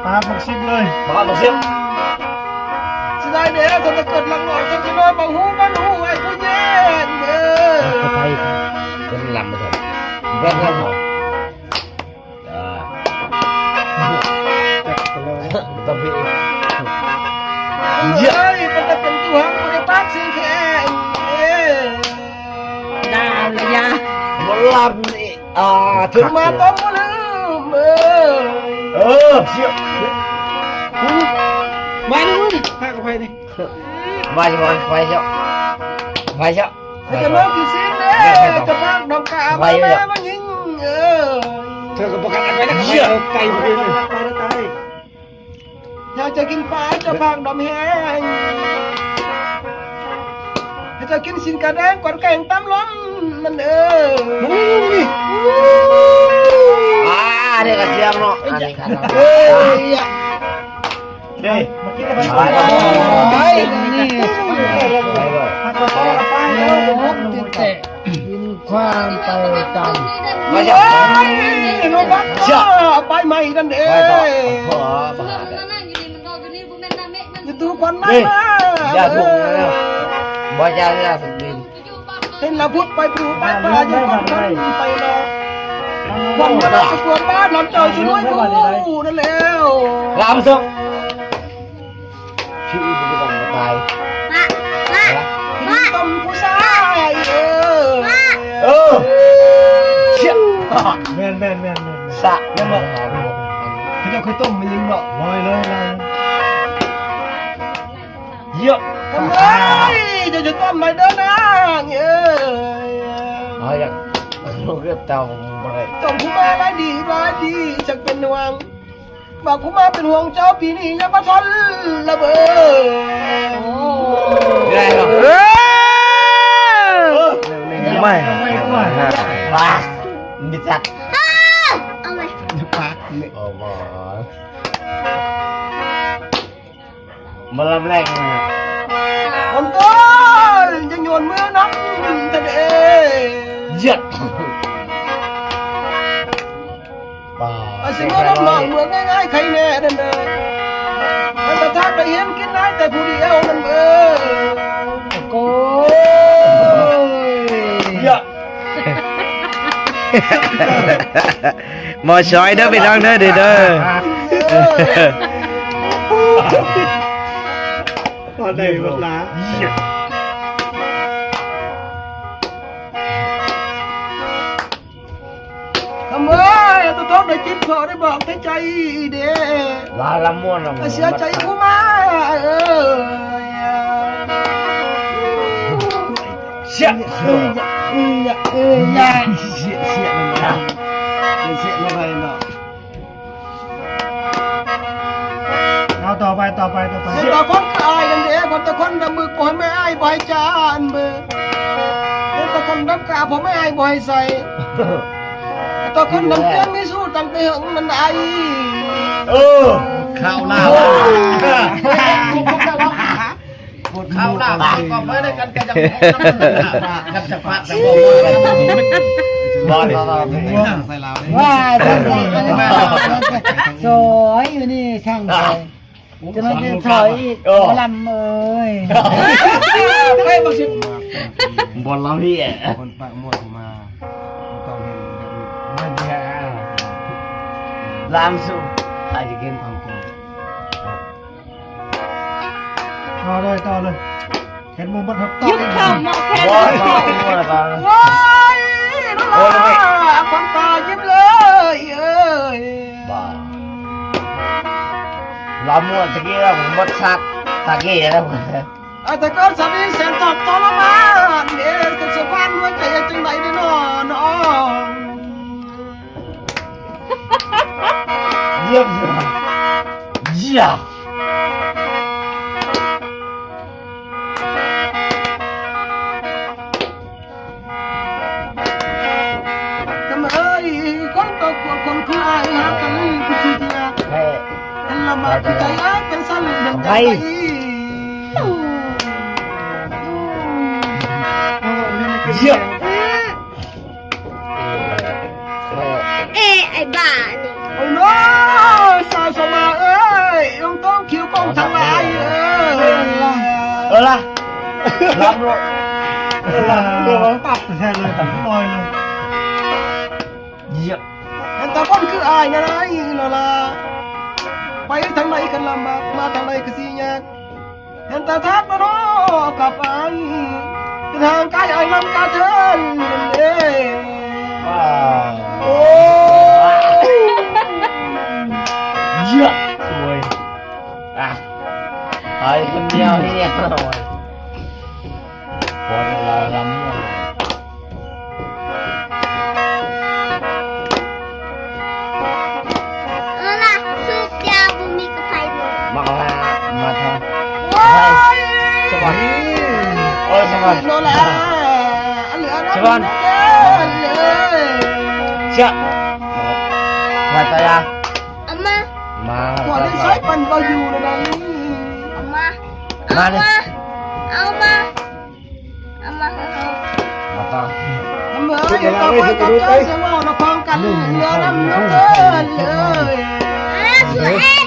ปลาหมกซิบเลย มาบอกเสียง สิได้เด้อถ้าเกิดหลังหน่อยจะจะน้อยบ่หูมันหูไอ้ผู้เย็นเด้อ ไปเป็นลำไปเถอะแว่นแล้วเหรอต้องพี่ เฮ้ยมันจะเป็นตัวมันจะปากสีแข็ง ดาวเลยยา บอลลำนี่ถึ ถึ ง ง มา มา ต้ ต้ อ อง งมาลืมเสีย มาดูดิพากับไปดิ มาจะมาไปเชียวไปเชียว จะน้องกี่สิ้นเด้จะพากดอกกาไปแม่มันยิงเธอกับประกันไปนะเชี่ยไก่ไปเลยไปแล้วตาย อยากจะกินปลาจะพากดอกแห้งจะกินสินกระแดงกวนแกงตำล้มมันนี่ เด็กเสียงเนาะอันนี้ครับ เฮ้ย เฮ้ยเมื่อกี้ก็ไป ไป ไปนี่ พักก็ต่อไปแล้ว ติดแตะกินความไปตาม มา เฮ้ เชียวย น้องรักไปใหม่กันเด้ ไปต่อขอ อยู่ตัวควันมา อย่าถูกนะบ่จะเรื่องสุดดิน เห็นเราพูดไปปลูกไปป่าอยู่ควันไปแล้วควันมาแล้วกวนบ้านน้ำเจ้าช่วยกูนั่นแล้ว ลำซุกพี่บุกต้องตาย ต้มผู้ชายเชี่ย แม่นสะยังบอก เขาจะเคยต้มมันยิงเนาะ ลอยเลยลอย เยอะ ทำไมจะต้มไม่เดินนะเอ้ย เอาอย่างลูกเรียบเตาอะไร ต้มผู้มาไว้ดีจะเป็นห่วงบอกผู้มาเป็นห่วงเจ้าปีนี้ยังมาทนระเบิด ได้หรอไม่บ้ามิจัด ปากเนี่ย โอ้โหมาลำแรกเลย คนต้นจะโยนมือนักทะเล เยอะบ้า สิ่งที่เราหลอกเมืองง่ายๆใครแน่นั่นเด้อมันจะทักได้เห็นกินได้แต่ผู้เดียวนั่นเบ้อโก้เยอะ หมอชอยเด้อไปน้องเด้อเด้อ ตอนไหนแบบล้า ทำไมตัวท้องได้จิตพอได้บอกใจเด้ ลาละม้วนละ เสียใจผู้มาเชี่ย เสียอะไรเนาะ เอาต่อไป ต่อคนขายกันเด้คนตะคนดำมือปล่อยไม่ไอ้บ่อยจานเบอร์คนตะคนดำกาผมไม่ไอ้บ่อยใส่ตะคนดำเตี้ยมีสู้ตั้งแต่หงมันไอ ข้าวลาว ข้าวหน้าก็ไม่ได้กันจะกันจะฟัดจะบอก บอล ใส่ลาว ว่าช่างสวยอยู่นี่ช่างสวยจะมาเป็นสวยลำเอ้ย ไม่บอกสิ บอลเราพี่ คนปากมวดมาต้องเห็นแบบนี้ มันแย่ลามสุใครจะกินทำกิน ต่อเลยเห็นมุมบันทับต่อ ยึดข้าวมาแค่ บอล นี้ บอลบอล ว้ายน้องคนตายิ้มเลยเอ้ย บ้าลามม้วนตะกี้เราหมดชัดตะกี้แล้ว แต่ก็สามีแสนตอบทรมานเนี่ยจะสะพานหัวใจจังไหนได้นอนน้อง เยี่ยมเลยเยี่ยม ทำไมคนตกคนคลายหากันคือทีเดียว เฮ้ย ละมาคือใจเป็นสั้นดังใจ เยี่ยม ไอ้บ้านี่ โอ้ยน้อสาวส รับรถ หลังเรือปับแทนเลยตัดลอยเลย เยี่ยม แต่คนคืออายนะนะอีละละไปทางไหนกันลำบากมาทางไหนก็สิยากเห็นแต่ทักนะเนาะกับอายทางกายอายลำกาเทินเด้ ว้า โอ้ เยี่ยมสวยอ่ะไอ้คนเดียวนี่หน่อยพอเราลำเนี่ย ล่ะสูบยาบุมีกับไฟบุ มาทำ ว้าย สวัสดีสวัสดี โนละอันเหลือน้ำเลย เชื่อมาตายา เอามา มา ขอได้ใช้ปันบ่อยู่เลยนะ เอามาเอามาเอามาเอามา มาต่อ เมื่ออยู่ต่อไปกับเจ้าเสียว่าเราคลองกันเหลือน้ำเกินเลย สวย